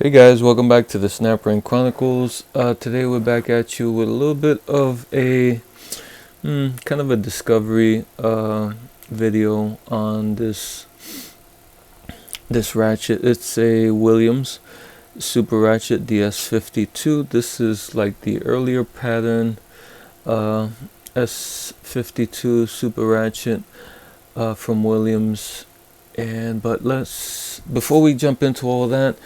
Hey guys, welcome back to the Snap Ring Chronicles. Today we're back at you with a little bit of a kind of a discovery video on this ratchet. It's a Williams Superratchet DS-52. This is like the earlier pattern S-52 Superratchet from Williams. But before we jump into all that,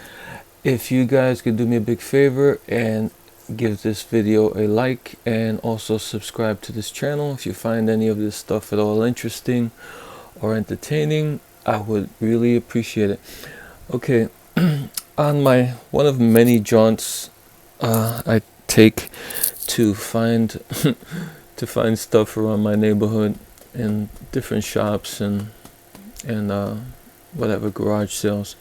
if you guys could do me a big favor and give this video a like and also subscribe to this channel if you find any of this stuff at all interesting or entertaining, I would really appreciate it. Okay, on my one of many jaunts I take to find to find stuff around my neighborhood in different shops and whatever garage sales,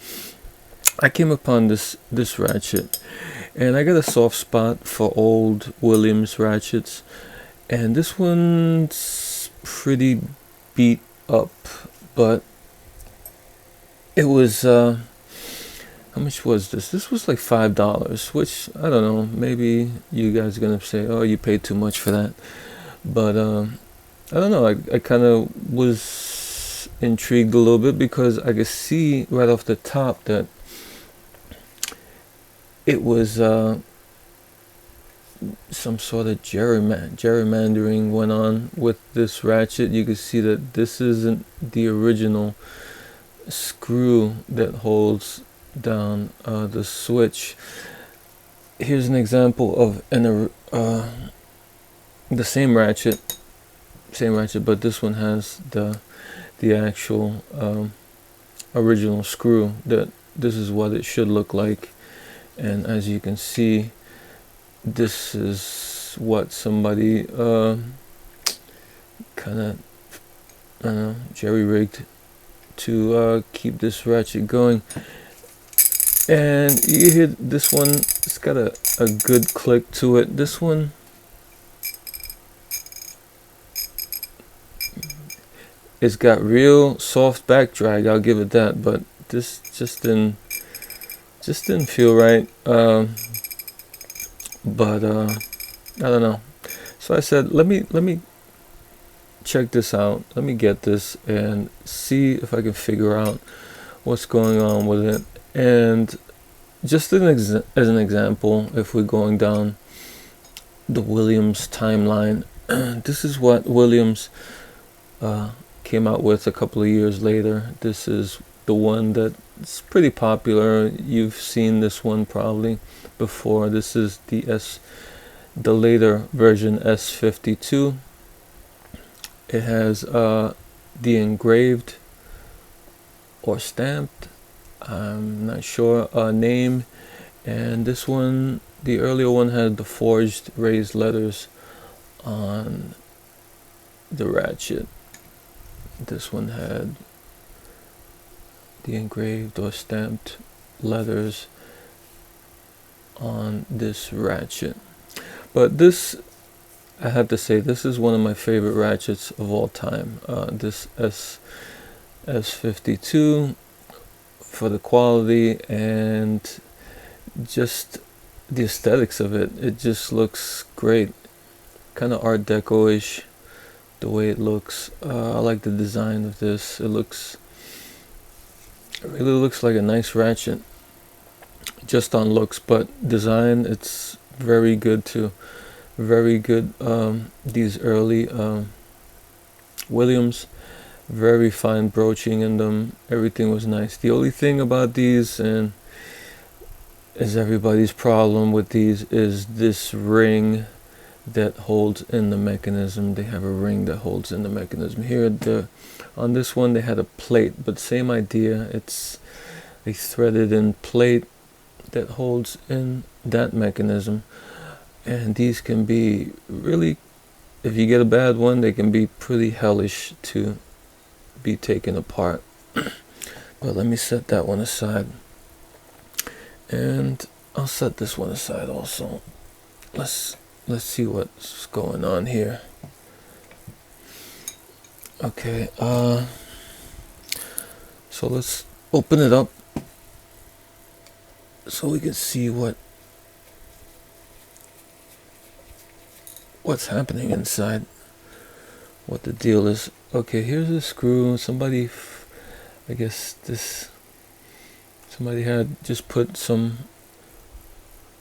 I came upon this ratchet, and I got a soft spot for old Williams ratchets, and this one's pretty beat up, but it was how much was this? This was like $5, which I don't know, maybe you guys are gonna say, oh, you paid too much for that, but I don't know, I kind of was intrigued a little bit because I could see right off the top that it was some sort of gerrymandering went on with this ratchet. You can see that this isn't the original screw that holds down the switch. Here's an example of the same ratchet, but this one has the actual original screw. That this is what it should look like. And as you can see, this is what somebody kind of, I don't know, jerry-rigged to keep this ratchet going. And you hear this one, it's got a good click to it. This one, it's got real soft back drag, I'll give it that, but this just didn't feel right. But I don't know, so I said, let me check this out, let me get this and see if I can figure out what's going on with it. And just as an example, if we're going down the Williams timeline, this is what Williams came out with a couple of years later. This is the one that's pretty popular. You've seen this one probably before. This is the later version, S-52. It has the engraved or stamped, I'm not sure, name, and this one, the earlier one, had the forged raised letters on the ratchet. This one had the engraved or stamped letters on this ratchet. But this, I have to say, this is one of my favorite ratchets of all time. This S-52, for the quality and just the aesthetics of it. It just looks great, kind of Art Deco-ish, the way it looks. I like the design of this. It really looks like a nice ratchet, just on looks, but design, it's very good too. Very good. These early Williams, very fine broaching in them. Everything was nice. The only thing about these, and is everybody's problem with these, is this ring that holds in the mechanism. They have a ring that holds in the mechanism. Here, on this one, they had a plate, but same idea. It's a threaded in plate that holds in that mechanism. And these can be really, if you get a bad one, they can be pretty hellish to be taken apart. But let me set that one aside, and I'll set this one aside also. Let's see what's going on here. Okay, so let's open it up so we can see what's happening inside, what the deal is. Okay, here's a screw. Somebody, I guess somebody had just put some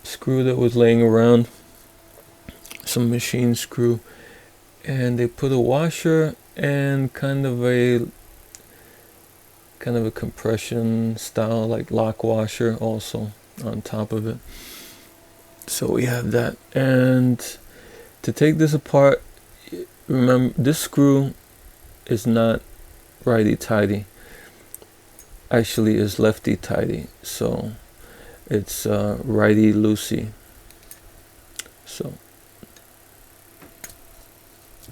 screw that was laying around, some machine screw, and they put a washer and kind of a compression style, like lock washer, also on top of it. So we have that. And to take this apart, remember this screw is not righty-tighty, actually is lefty-tighty, so it's righty-loosey. So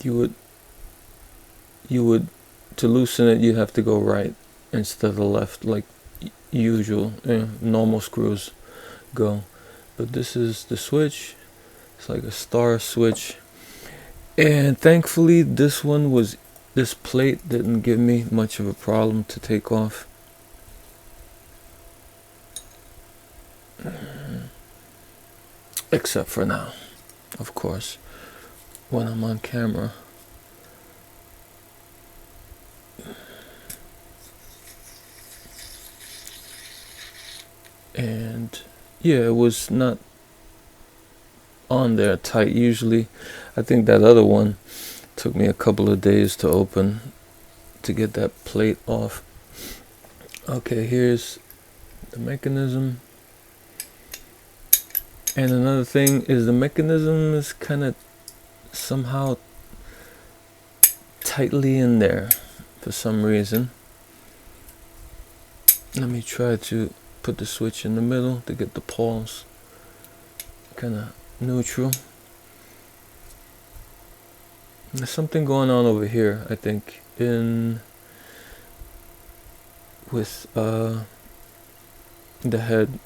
you would to loosen it, you have to go right instead of left, like usual normal screws go. But this is the switch. It's like a star switch, and thankfully this plate didn't give me much of a problem to take off. Except for now, of course, when I'm on camera. And yeah, it was not on there tight. Usually, I think that other one took me a couple of days to open, to get that plate off. Okay, here's the mechanism. And another thing is the mechanism is kind of somehow tightly in there for some reason. Let me try to put the switch in the middle to get the pulse kind of neutral. There's something going on over here, I think, with the head.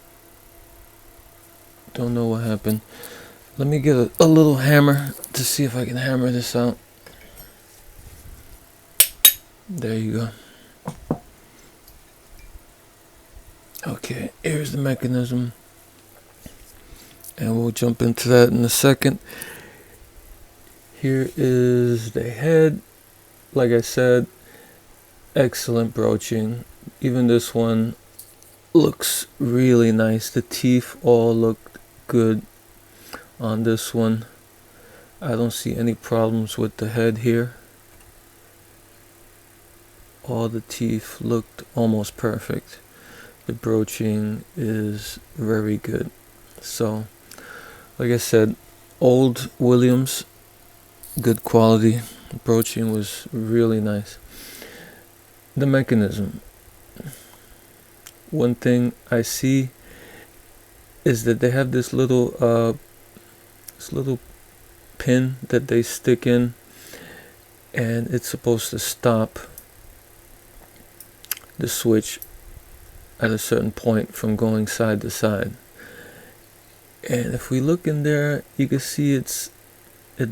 Don't know what happened. Let me get a little hammer to see if I can hammer this out. There you go. Okay, here's the mechanism, and we'll jump into that in a second. Here is the head. Like I said, excellent broaching. Even this one looks really nice. The teeth all look good on this one. I don't see any problems with the head here. All the teeth looked almost perfect. The broaching is very good. So, like I said, old Williams, good quality. Broaching was really nice. The mechanism. One thing I see is that they have this little pin that they stick in, and it's supposed to stop the switch at a certain point from going side to side. And if we look in there, you can see it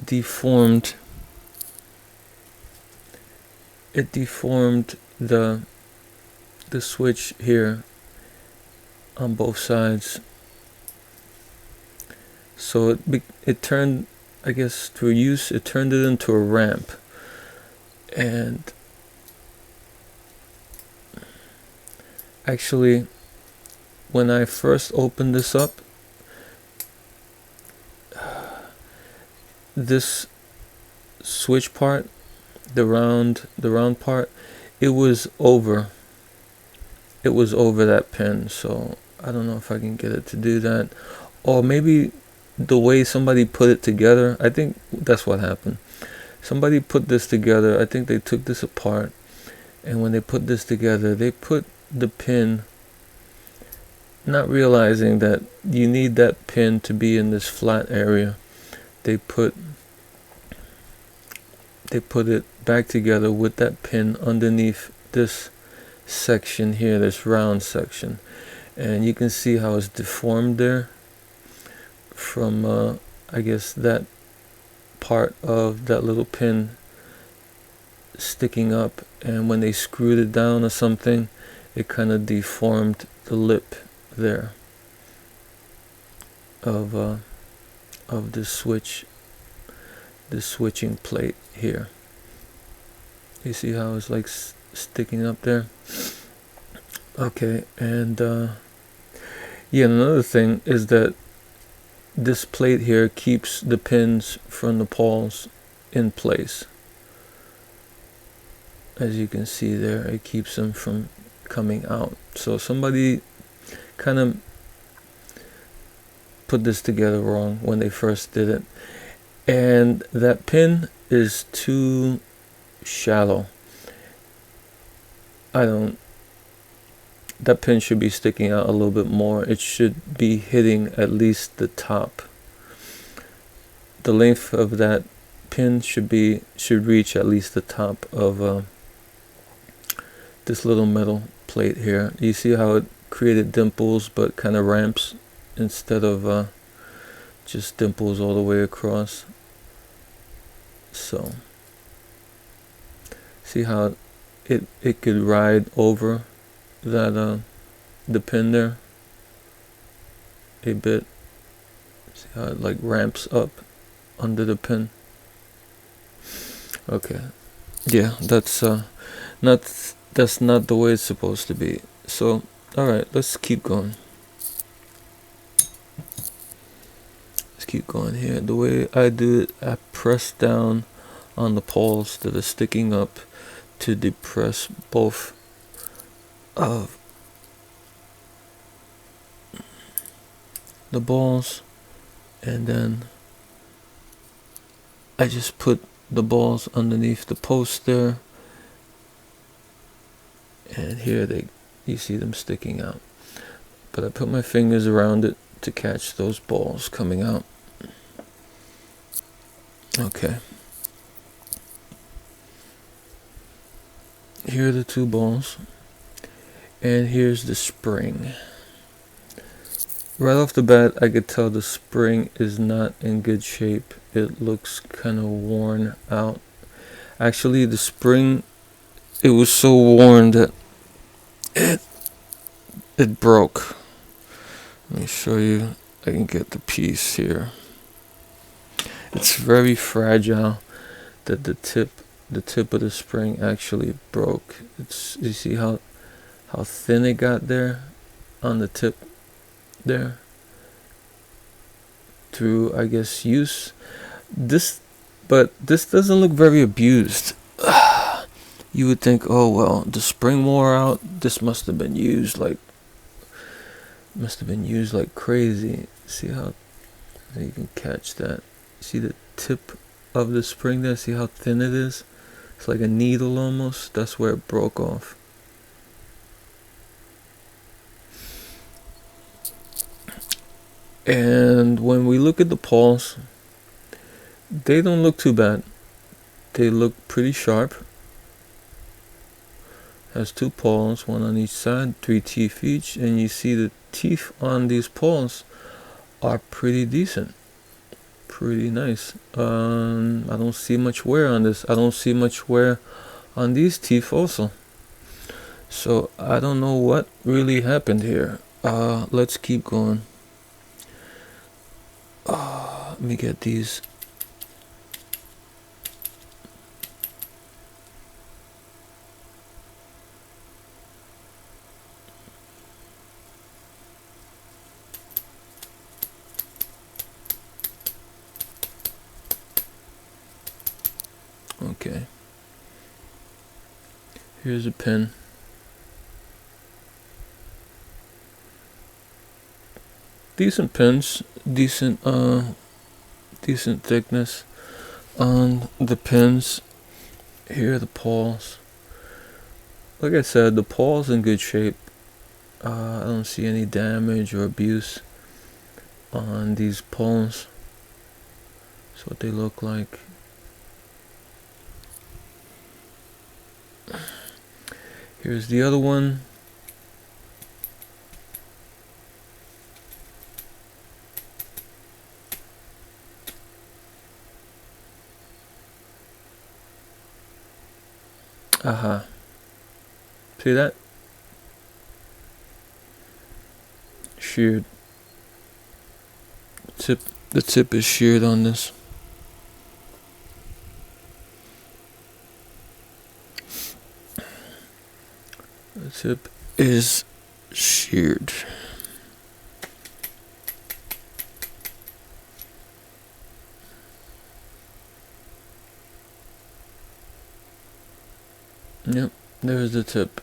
deformed. It deformed the switch here on both sides. So it turned, I guess through use, it turned it into a ramp. And actually, when I first opened this up, this switch part, the round part, it was over that pin. So I don't know if I can get it to do that, or maybe the way somebody put it together. I think that's what happened. Somebody put this together. I think they took this apart, and when they put this together, they put the pin, not realizing that you need that pin to be in this flat area. They put it back together with that pin underneath this section here, this round section, and you can see how it's deformed there from I guess that part of that little pin sticking up, and when they screwed it down or something, it kind of deformed the lip there. of this switching plate here. You see how it's like sticking up there? Okay, and yeah, another thing is that this plate here keeps the pins from the pawls in place. As you can see there, it keeps them from coming out. So somebody kind of put this together wrong when they first did it, and that pin is too shallow. That pin should be sticking out a little bit more. It should be hitting at least the top. The length of that pin should reach at least the top of this little metal plate here. You see how it created dimples but kind of ramps instead of just dimples all the way across. So see how it could ride over that the pin there a bit. See how it like ramps up under the pin. Okay, yeah, that's not the way it's supposed to be. So all right, let's keep going. Let's keep going here. The way I do it, I press down on the pawls that are sticking up to depress both of the balls, and then I just put the balls underneath the post there, and here you see them sticking out, but I put my fingers around it to catch those balls coming out. Okay, here are the two balls, and here's the spring. Right off the bat, I could tell the spring is not in good shape. It looks kind of worn out. Actually, the spring, it was so worn that it broke. Let me show you. I can get the piece here. It's very fragile that the tip of the spring actually broke. You see how thin it got there on the tip there through, I guess, use. But this doesn't look very abused. You would think, oh well, the spring wore out. This must have been used like crazy. See how you can catch that? See the tip of the spring there? See how thin it is? It's like a needle almost. That's where it broke off. And when we look at the pawls, they don't look too bad. They look pretty sharp. Has two pawls, one on each side, 3 teeth each, and you see the teeth on these pawls are pretty decent, pretty nice. I don't see much wear on this. I don't see much wear on these teeth also. So I don't know what really happened here. Let's keep going. Let me get these. Okay. Here's a pin. Decent pins, decent thickness on the pins. Here are the pawls. Like I said, the pawl's in good shape. I don't see any damage or abuse on these pawls. That's what they look like. Here's the other one. Aha. See that? Sheared tip is sheared on this. The tip is sheared. Yep, there's the tip.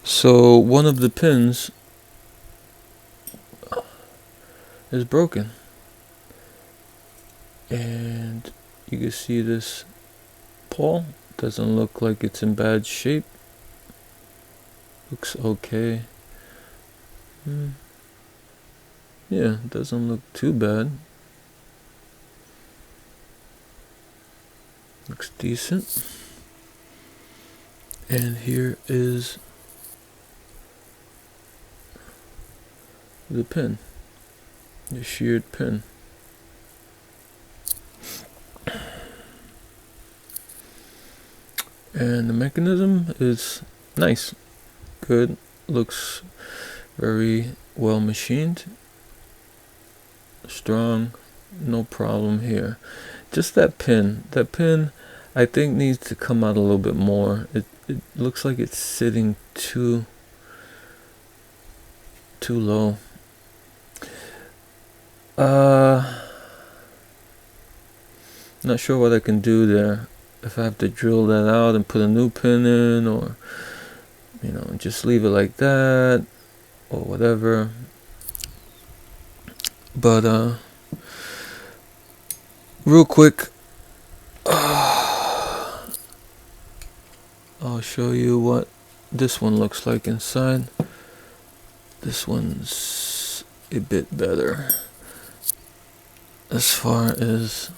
So one of the pins is broken, and you can see this pawl doesn't look like it's in bad shape. Looks okay. Yeah, doesn't look too bad. Looks decent. And here is the pin, the sheared pin. And the mechanism is nice, good, looks very well machined, strong, no problem here. Just that pin I think needs to come out a little bit more. It looks like it's sitting too low. Not sure what I can do there. If I have to drill that out and put a new pin in, or just leave it like that, or whatever. But real quick, I'll show you what this one looks like inside. This one's a bit better as far as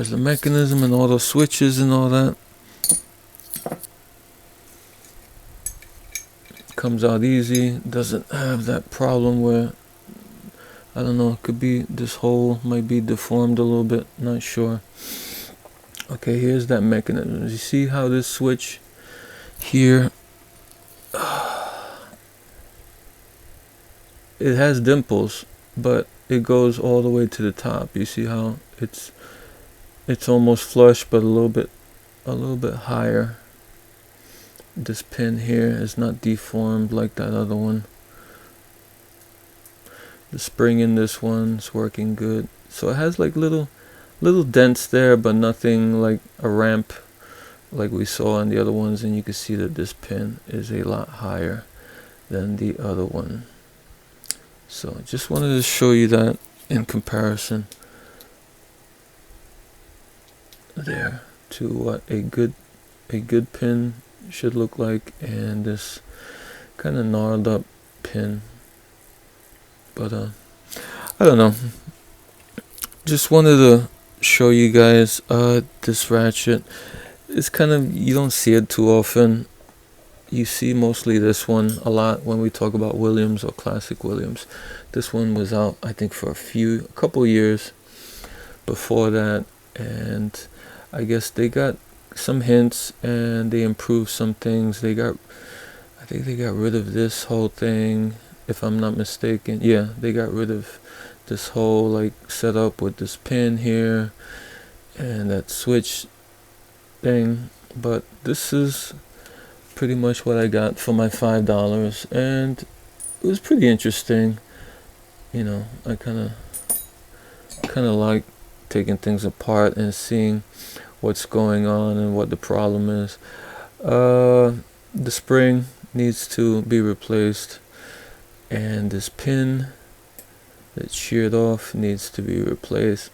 the mechanism and all those switches and all that. Comes out easy, doesn't have that problem where, I don't know, it could be this hole might be deformed a little bit, not sure. Okay, here's that mechanism. You see how this switch here, it has dimples, but it goes all the way to the top. You see how it's almost flush, but a little bit higher. This pin here is not deformed like that other one. The spring in this one's working good. So it has like little dents there, but nothing like a ramp like we saw in the other ones. And you can see that this pin is a lot higher than the other one. So just wanted to show you that in comparison there to what a good pin should look like, and this kind of gnarled up pin. But I don't know, just wanted to show you guys this ratchet. It's kind of, you don't see it too often. You see mostly this one a lot when we talk about Williams or classic Williams. This one was out, I think, for a couple years before that, and I guess they got some hints and they improved some things. I think they got rid of this whole thing, if I'm not mistaken. Yeah, they got rid of this whole like setup with this pin here and that switch thing. But this is pretty much what I got for my $5, and it was pretty interesting. I kind of like taking things apart and seeing what's going on and what the problem is. The spring needs to be replaced, and this pin that's sheared off needs to be replaced.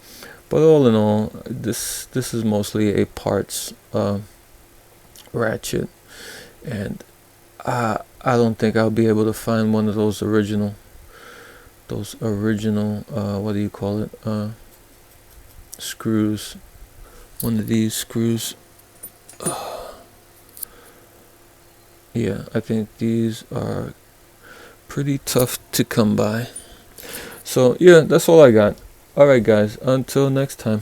But all in all, this is mostly a parts ratchet, and I don't think I'll be able to find one of those original what do you call it, screws. One of these screws. Yeah, I think these are pretty tough to come by. So yeah, that's all I got. Alright guys, until next time.